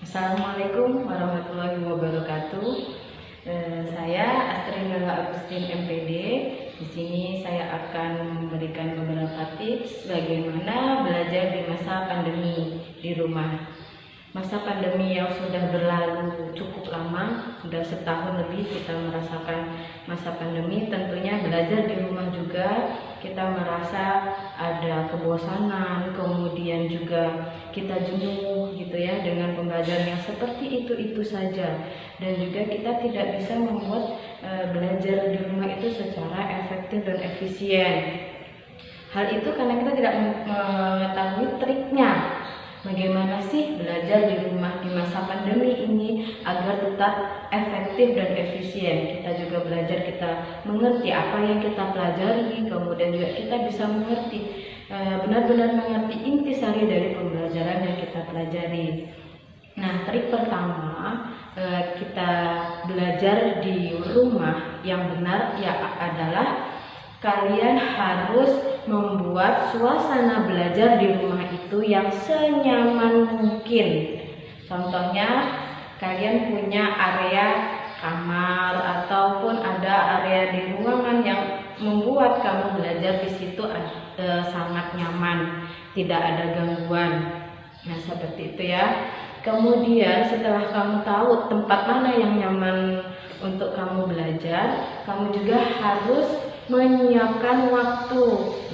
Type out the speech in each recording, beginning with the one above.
Assalamualaikum warahmatullahi wabarakatuh. Saya Astri Nala Agustin MPD. Di sini saya akan memberikan beberapa tips bagaimana belajar di masa pandemi di rumah. Masa pandemi yang sudah berlalu cukup lama, sudah setahun lebih kita merasakan masa pandemi. Tentunya belajar di rumah juga kita merasa ada kebosanan, kemudian juga kita jenuh gitu ya dengan pembelajaran yang seperti itu saja, dan juga kita tidak bisa membuat belajar di rumah itu secara efektif dan efisien. Hal itu karena kita tidak mengetahui triknya. Bagaimana sih belajar di rumah di masa pandemi ini agar tetap efektif dan efisien? Kita juga belajar, kita mengerti apa yang kita pelajari, kemudian juga kita bisa mengerti, benar-benar mengerti intisari dari pembelajaran yang kita pelajari. Nah, trik pertama kita belajar di rumah yang benar ya adalah kalian harus membuat suasana belajar di rumah itu yang senyaman mungkin. Contohnya, kalian punya area kamar ataupun ada area di ruangan yang membuat kamu belajar di situ sangat nyaman, tidak ada gangguan. Nah, seperti itu ya. Kemudian setelah kamu tahu tempat mana yang nyaman untuk kamu belajar, kamu juga harus menyiapkan waktu.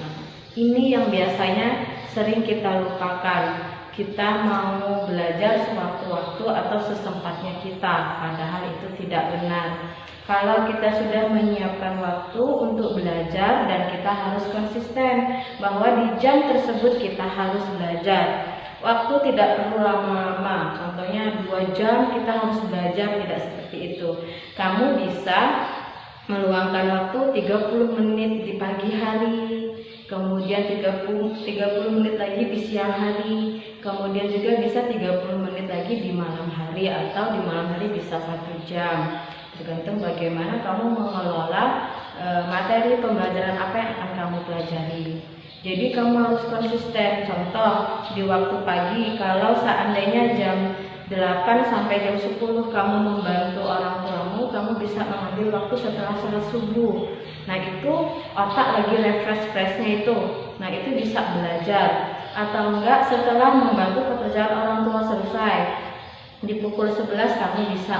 Nah, ini yang biasanya sering kita lupakan. Kita mau belajar sewaktu-waktu atau sesempatnya kita, padahal itu tidak benar. Kalau kita sudah menyiapkan waktu untuk belajar dan kita harus konsisten bahwa di jam tersebut kita harus belajar. Waktu tidak perlu lama-lama, contohnya 2 jam kita harus belajar, tidak seperti itu. Kamu bisa meluangkan waktu 30 menit di pagi hari, kemudian 30 menit lagi di siang hari, kemudian juga bisa 30 menit lagi di malam hari, atau di malam hari bisa 1 jam. Tergantung bagaimana kamu mengelola materi pembelajaran apa yang akan kamu pelajari. Jadi kamu harus konsisten. Contoh, di waktu pagi, kalau seandainya jam 8 sampai jam 10 kamu membantu orang tuamu, kamu bisa mengambil waktu setelah sholat subuh. Nah, itu otak lagi refresh-nya itu. Nah, itu bisa belajar. Atau enggak, setelah membantu pekerjaan orang tua selesai, di pukul 11 kamu bisa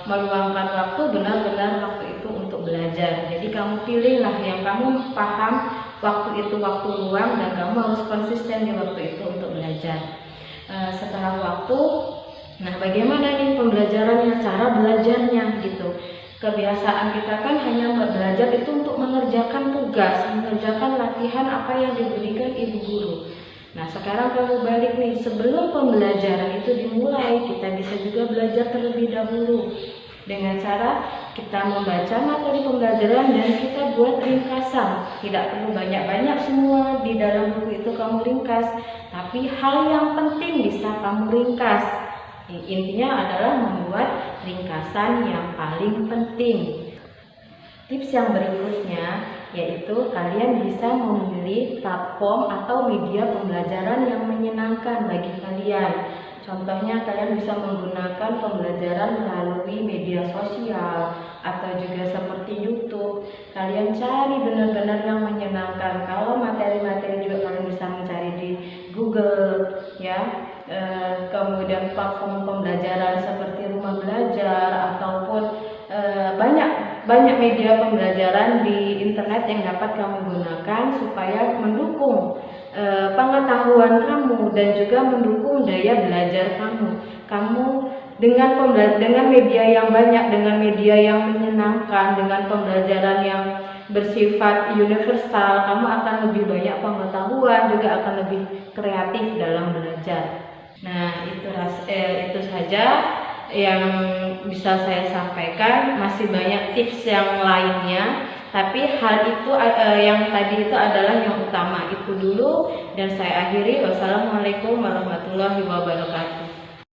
meluangkan waktu, benar-benar waktu itu untuk belajar. Jadi kamu pilihlah yang kamu paham waktu itu waktu luang, dan kamu harus konsisten di waktu itu untuk belajar. Setelah waktu, nah bagaimana nih pembelajarannya, cara belajarnya gitu. Kebiasaan kita kan hanya belajar itu untuk mengerjakan tugas, mengerjakan latihan apa yang diberikan ibu guru. Nah, sekarang kamu balik nih, sebelum pembelajaran itu dimulai, kita bisa juga belajar terlebih dahulu dengan cara kita membaca materi pembelajaran dan kita buat ringkasan. Tidak perlu banyak-banyak semua di dalam buku itu kamu ringkas, tapi hal yang penting bisa kamu ringkas. Intinya adalah membuat ringkasan yang paling penting. Tips yang berikutnya yaitu kalian bisa memilih platform atau media pembelajaran yang menyenangkan bagi kalian. Contohnya, kalian bisa menggunakan pembelajaran melalui media sosial atau juga seperti YouTube. Kalian cari benar-benar yang menyenangkan. Kalau materi-materi juga kalian bisa mencari di Google ya. Kemudian platform pembelajaran seperti Rumah Belajar ataupun banyak media pembelajaran di internet yang dapat kamu gunakan supaya mendukung pengetahuan kamu dan juga mendukung daya belajar kamu. Kamu dengan media yang banyak, dengan media yang menyenangkan, dengan pembelajaran yang bersifat universal, kamu akan lebih banyak pengetahuan, juga akan lebih kreatif dalam belajar. Nah, itu saja yang bisa saya sampaikan. Masih banyak tips yang lainnya, tapi hal itu yang tadi itu adalah yang utama. Itu dulu, dan saya akhiri. Wassalamualaikum warahmatullahi wabarakatuh.